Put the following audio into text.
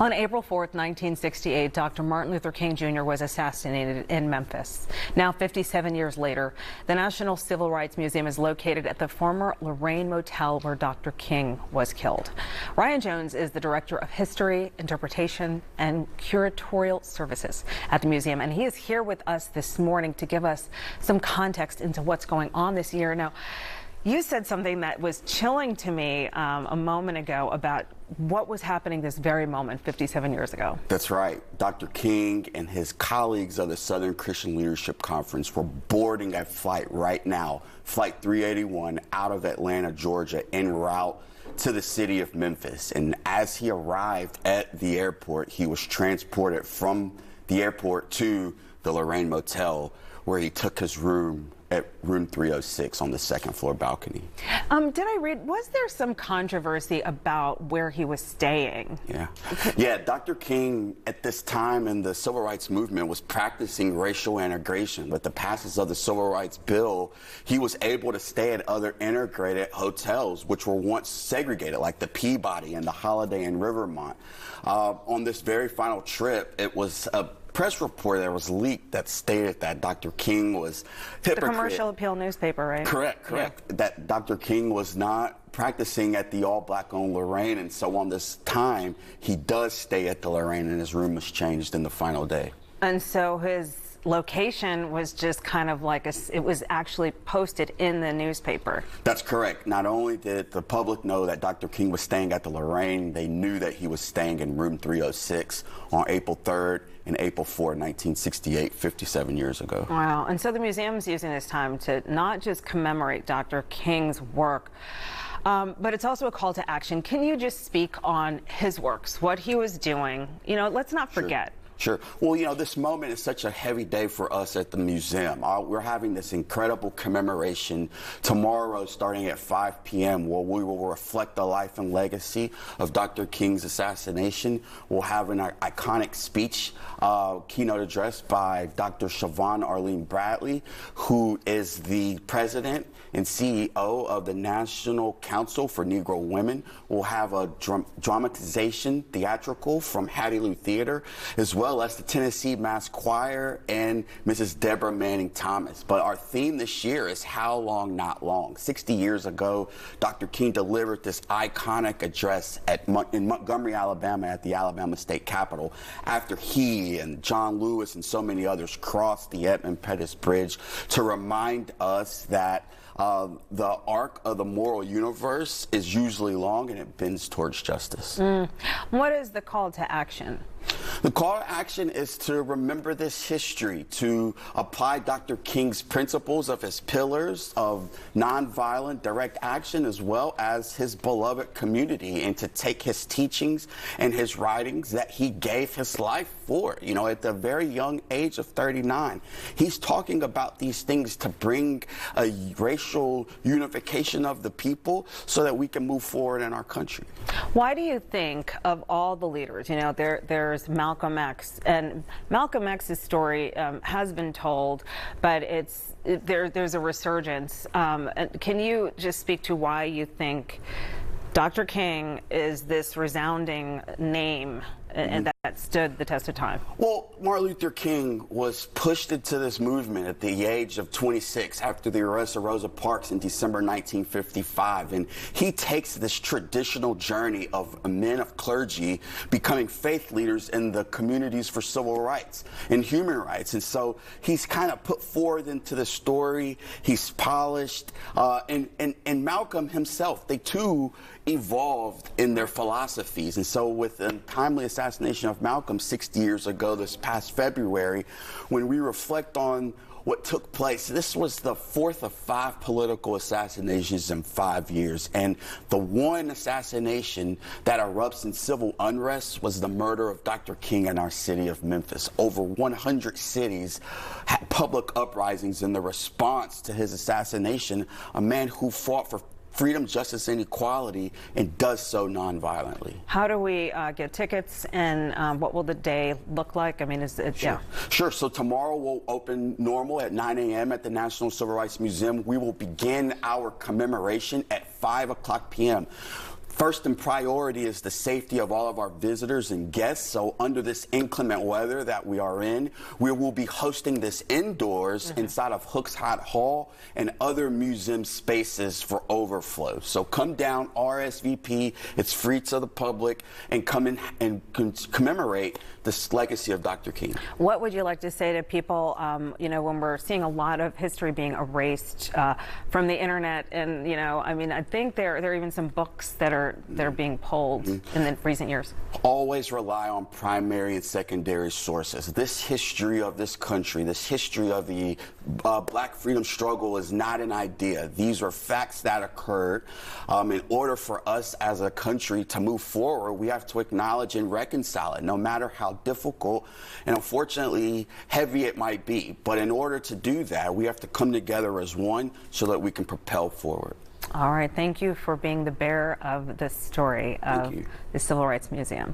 On April 4th, 1968, Dr. Martin Luther King Jr. was assassinated in Memphis. Now, 57 years later, the National Civil Rights Museum is located at the former Lorraine Motel where Dr. King was killed. Ryan Jones is the Director of History, Interpretation, and Curatorial Services at the museum, and he is here with us this morning to give us some context into what's going on this year. Now, you said something that was chilling to me a moment ago about what was happening this very moment 57 years ago. That's right. Dr. King and his colleagues of the Southern Christian Leadership Conference were boarding a flight right now, Flight 381, out of Atlanta, Georgia, en route to the city of Memphis. And as he arrived at the airport, he was transported from the airport to the Lorraine Motel, where he took his room at room 306 on the second floor balcony. Did I read, was there some controversy about where he was staying? Yeah, Dr. King at this time in the civil rights movement was practicing racial integration. With the passage of the civil rights bill, he was able to stay at other integrated hotels, which were once segregated, like the Peabody and the Holiday in Rivermont. On this very final trip, it was a press report that was leaked that stated that Dr. King was hypocrite. The Commercial Appeal newspaper, right? Correct. Yeah. That Dr. King was not practicing at the all-black-owned Lorraine, and so on this time, he does stay at the Lorraine, and his room was changed in the final day. And so his location was just kind of like it was actually posted in the newspaper. That's correct. Not only did the public know that Dr. King was staying at the Lorraine, they knew that he was staying in room 306 on April 3rd and April 4th, 1968, 57 years ago. Wow. And so the museum's using this time to not just commemorate Dr. King's work, but it's also a call to action. Can you just speak on his works, what he was doing? You know, let's not forget. Sure. Well, you know, this moment is such a heavy day for us at the museum. We're having this incredible commemoration tomorrow starting at 5 p.m. where we will reflect the life and legacy of Dr. King's assassination. We'll have an iconic speech, keynote address by Dr. Siobhan Arlene Bradley, who is the president and CEO of the National Council for Negro Women. We'll have a dramatization theatrical from Hattie Lou Theater, as well as the Tennessee Mass Choir and Mrs. Deborah Manning Thomas. But our theme this year is How Long, Not Long. 60 years ago, Dr. King delivered this iconic address in Montgomery, Alabama, at the Alabama State Capitol, after he and John Lewis and so many others crossed the Edmund Pettus Bridge to remind us that the arc of the moral universe is usually long and it bends towards justice. What is the call to action? The call to action is to remember this history, to apply Dr. King's principles of his pillars of nonviolent direct action, as well as his beloved community, and to take his teachings and his writings that he gave his life for. You know, at the very young age of 39, he's talking about these things to bring a racial unification of the people so that we can move forward in our country. Why do you think, of all the leaders, you know, there's Malcolm X, and Malcolm X's story has been told, but there's a resurgence. Can you just speak to why you think Dr. King is this resounding name and that stood the test of time? Well, Martin Luther King was pushed into this movement at the age of 26 after the arrest of Rosa Parks in December 1955. And he takes this traditional journey of men of clergy becoming faith leaders in the communities for civil rights and human rights. And so he's kind of put forward into the story. He's polished. And Malcolm himself, they too evolved in their philosophies. And so with the timely assassination of Malcolm 60 years ago this past February, when we reflect on what took place, this was the fourth of 5 political assassinations in 5 years. And the one assassination that erupts in civil unrest was the murder of Dr. King in our city of Memphis. Over 100 cities had public uprisings in the response to his assassination, a man who fought for freedom, justice, and equality, and does so nonviolently. How do we get tickets, and what will the day look like? I mean, Sure. So tomorrow we'll open normal at 9 a.m. at the National Civil Rights Museum. We will begin our commemoration at 5 o'clock p.m. First in priority is the safety of all of our visitors and guests. So under this inclement weather that we are in, we will be hosting this indoors inside of Hooks Hot Hall and other museum spaces for overflow. So come down, RSVP, it's free to the public, and come in and commemorate this legacy of Dr. King. What would you like to say to people, you know, when we're seeing a lot of history being erased from the internet, and, you know, I mean, I think there are even some books that are being pulled in the recent years? Always rely on primary and secondary sources. This history of this country, this history of the Black freedom struggle is not an idea. These are facts that occurred. In order for us as a country to move forward, we have to acknowledge and reconcile it, no matter how difficult and unfortunately heavy it might be. But in order to do that, we have to come together as one so that we can propel forward. All right. Thank you for being the bearer of the story of the Civil Rights Museum.